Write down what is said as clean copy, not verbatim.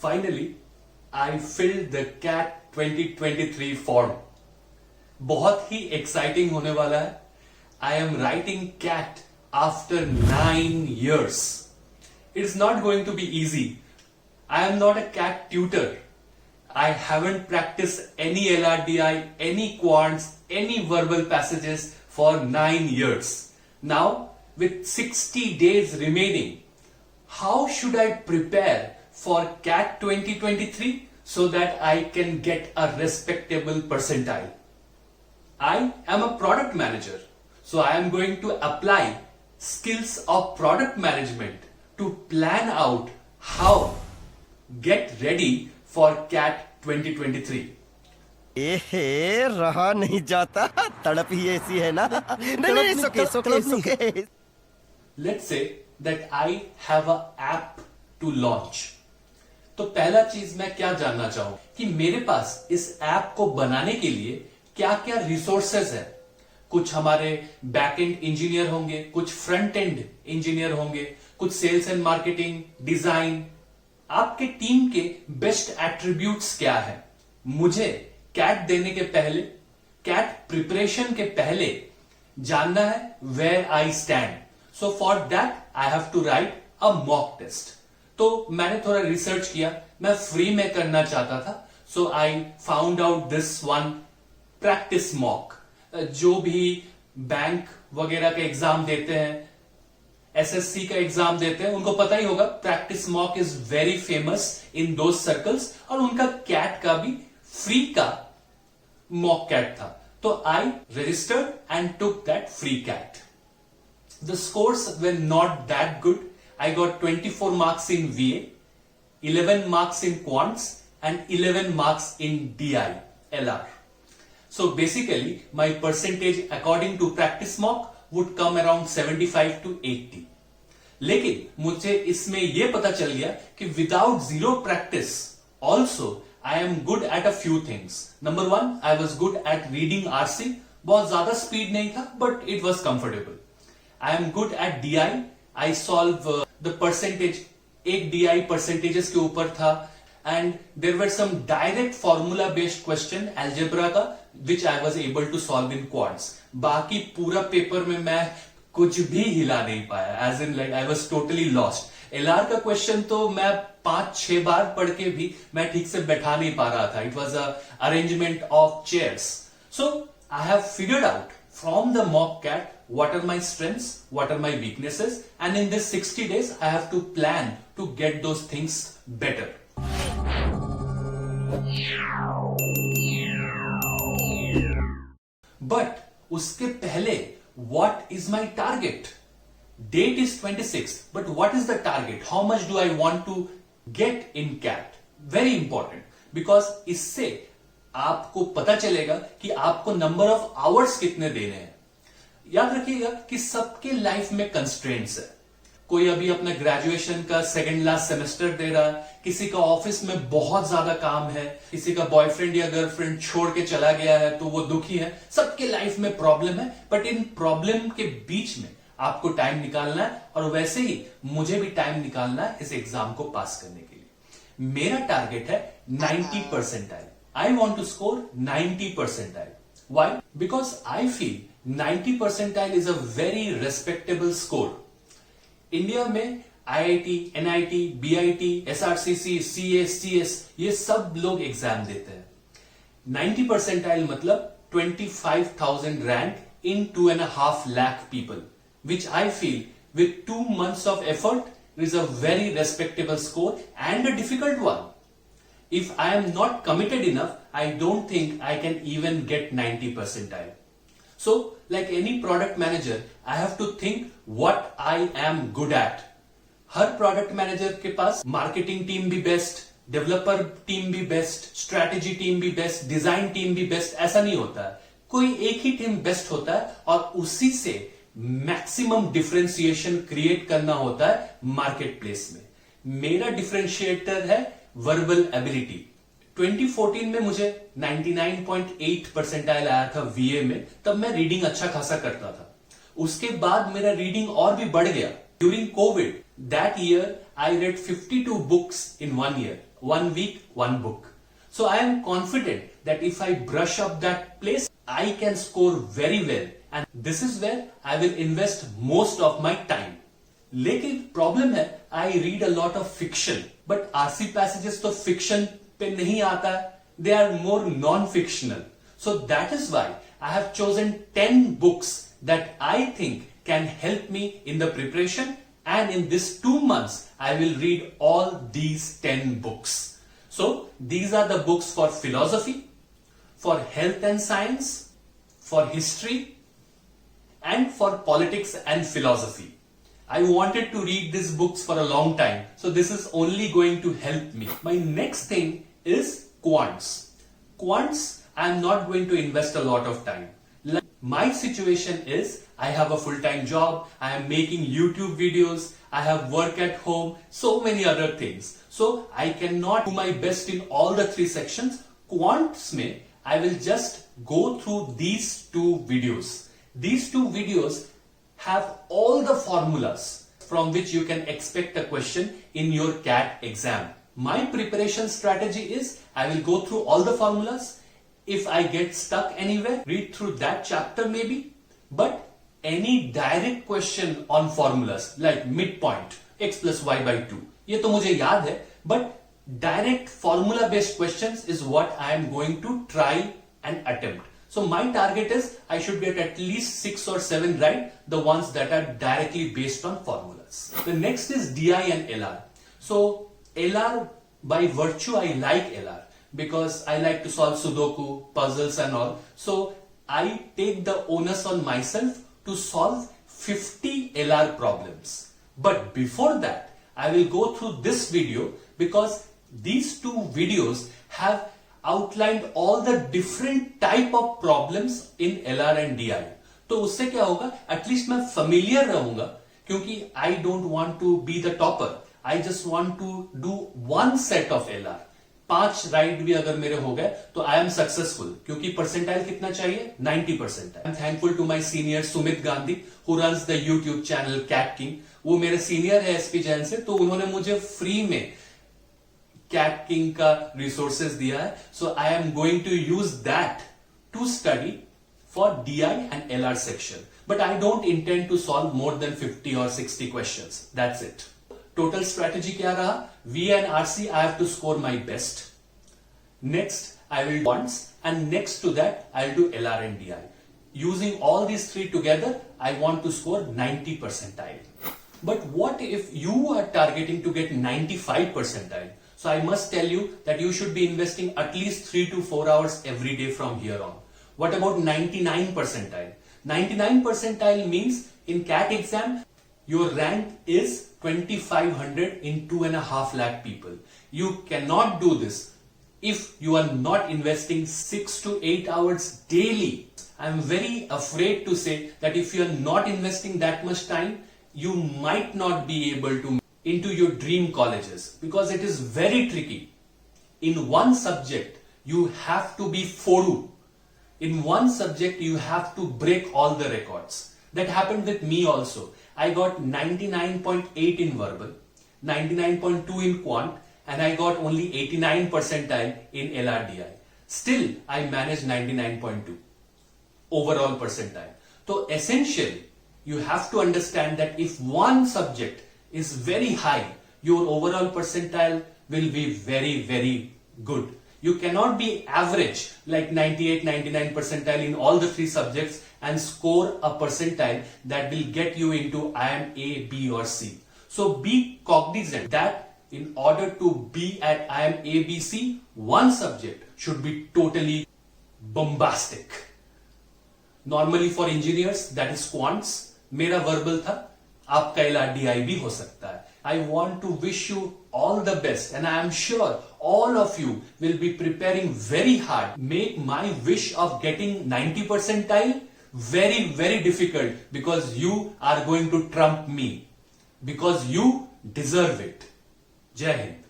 Finally, I filled the CAT 2023 form. बहुत ही exciting होने वाला है. I am writing CAT after 9 years. It's not going to be easy. I am not a CAT tutor. I haven't practiced any LRDI, any quants, any verbal passages for 9 years. Now, with 60 days remaining, how should I prepare for CAT 2023 so that I can get a respectable percentile? I am a product manager, so I am going to apply skills of product management to plan out how get ready for CAT 2023. एहे रहा नहीं जाता, तड़प ही ऐसी है ना. नहीं, सुके. Let's say that I have a app to launch. तो पहला चीज मैं क्या जानना चाहूं कि मेरे पास इस ऐप को बनाने के लिए क्या क्या रिसोर्सेज है. कुछ हमारे बैक एंड इंजीनियर होंगे, कुछ फ्रंट एंड इंजीनियर होंगे, कुछ सेल्स एंड मार्केटिंग, डिजाइन. आपके टीम के बेस्ट एट्रीब्यूट्स क्या है? मुझे कैट देने के पहले, कैट प्रिपरेशन के पहले जानना है where I stand. So for that I have to write a mock test. तो मैंने थोड़ा रिसर्च किया. मैं फ्री में करना चाहता था, so I found out this one practice mock. जो भी बैंक वगैरह के एग्जाम देते हैं, एसएससी का एग्जाम देते हैं, उनको पता ही होगा practice mock is very famous in those circles. और उनका कैट का भी फ्री का मॉक कैट था. तो I registered and took that free CAT. The scores were not that good. I got 24 marks in VA, 11 marks in quants and 11 marks in DI, LR. So basically my percentage according to practice mock would come around 75 to 80. लेकिन मुझे इसमें यह पता चल गया कि without zero practice also I am good at a few things. Number one, I was good at reading RC. बहुत ज्यादा स्पीड नहीं था, but it was comfortable. I am good at DI. I solve the percentage. एक DI percentages के ऊपर था, and there were some direct formula based question algebra का which I was able to solve in quants. बाकी पूरा paper में मैं कुछ भी हिला नहीं पाया, as in like I was totally lost. LR का क्वेश्चन तो मैं 5-6 बार पढ़ के भी मैं ठीक से बैठा नहीं पा रहा था. It was a arrangement of chairs. So I have figured out from the mock CAT what are my strengths, what are my weaknesses, and in this 60 days I have to plan to get those things better. But उसके पहले what is my target? Date is 26, but what is the target? How much do I want to get in CAT? Very important, because इससे आपको पता चलेगा कि आपको number of hours कितने देने हैं. याद रखिएगा कि सबके लाइफ में कंस्ट्रेंट्स है. कोई अभी अपना ग्रेजुएशन का सेकंड लास्ट सेमेस्टर दे रहा है, किसी का ऑफिस में बहुत ज्यादा काम है, किसी का बॉयफ्रेंड या गर्लफ्रेंड छोड़ के चला गया है तो वो दुखी है. सबके लाइफ में प्रॉब्लम है, बट इन प्रॉब्लम के बीच में आपको टाइम निकालना है, और वैसे ही मुझे भी टाइम निकालना है इस एग्जाम को पास करने के लिए. मेरा टारगेट है 90 percentile. I want to score 90 percentile. Why? Because I feel 90 percentile is a very respectable score. India में IIT, NIT, BIT, SRCC, CS, CS ये सब लोग एग्जाम देते हैं. 90 percentile मतलब 25,000 rank in 2.5 lakh people, which I feel with 2 months of effort is a very respectable score and a difficult one. If I am not committed enough, I don't think I can even get 90 percentile. So, like any product manager, I have to think what I am good at. Her product manager के पास marketing team भी best, developer team भी best, strategy team भी best, design team भी best, ऐसा नहीं होता है. कोई एक ही team best होता है, और उसी से maximum differentiation create करना होता है marketplace में. मेरा differentiator है वर्बल एबिलिटी. 2014 में मुझे 99.8 परसेंटाइल आया था VA में. तब मैं रीडिंग अच्छा खासा करता था. उसके बाद मेरा रीडिंग और भी बढ़ गया. During Covid that year I read 52 books in 1 year. 1 week, 1 book. So I am confident that if I brush up that place, I can score very well. And this is where I will invest most of my time. लेकिन problem है, I read a lot of fiction, but RC passages तो fiction पे नहीं आता है. They are more non-fictional. So that is why I have chosen 10 books that I think can help me in the preparation, and in this 2 months I will read all these 10 books. So these are the books for philosophy, for health and science, for history, and for politics and philosophy. I wanted to read these books for a long time, so this is only going to help me. My next thing is quants. Quants, I am not going to invest a lot of time. Like my situation is, I have a full-time job, I am making YouTube videos, I have work at home, so many other things. So I cannot do my best in all the 3 sections. Quants mein, I will just go through these 2 videos. These 2 videos have all the formulas from which you can expect a question in your CAT exam. My preparation strategy is, I will go through all the formulas. If I get stuck anywhere, read through that chapter maybe. But any direct question on formulas like midpoint, x plus y by 2, ये तो मुझे याद है, but direct formula based questions is what I am going to try and attempt. So my target is I should get at least 6 or 7 right, the ones that are directly based on formulas. The next is DI and LR. So LR, by virtue I like LR because I like to solve Sudoku, puzzles and all. So I take the onus on myself to solve 50 LR problems. But before that, I will go through this video because these 2 videos have outlined all the different type of problems in LR and DI. तो उससे क्या होगा, at least मैं familiar रहूंगा, क्योंकि I don't want to be the topper. I just want to do one set of LR. 5 right भी अगर मेरे हो गए तो I am successful, क्योंकि परसेंटाइल कितना चाहिए, 90%. I am thankful to my senior Sumit Gandhi who runs the YouTube channel Cat King. वो मेरे सीनियर है SP जैन से, तो उन्होंने मुझे फ्री में Cat King का resources दिया है. So I am going to use that to study for DI and LR section. But I don't intend to solve more than 50 or 60 questions. That's it. Total strategy क्या रहा? V and RC I have to score my best. Next I will do once, and next to that I'll do LR and DI. Using all these 3 together, I want to score 90 percentile. But what if you are targeting to get 95 percentile? So I must tell you that you should be investing at least 3 to 4 hours every day from here on. What about 99 percentile? 99 percentile means in CAT exam, your rank is 2500 in 2.5 lakh people. You cannot do this if you are not investing 6 to 8 hours daily. I am very afraid to say that if you are not investing that much time, you might not be able to into your dream colleges, because it is very tricky. In one subject, you have to be foru. In one subject, you have to break all the records. That happened with me also. I got 99.8 in verbal, 99.2 in quant, and I got only 89 percentile in LRDI. Still, I managed 99.2 overall percentile. So essentially, you have to understand that if one subject is very high, your overall percentile will be very, very good. You cannot be average like 98, 99 percentile in all the 3 subjects and score a percentile that will get you into IIM A, B or C. So be cognizant that in order to be at IIM A, B, C, one subject should be totally bombastic. Normally for engineers, that is quants. मेरा verbal था, आपका LRDI भी हो सकता है. I want to wish you all the best, and I am sure all of you will be preparing very hard. Make my wish of getting 90 percentile very, very difficult, because you are going to trump me, because you deserve it. Jai Hind.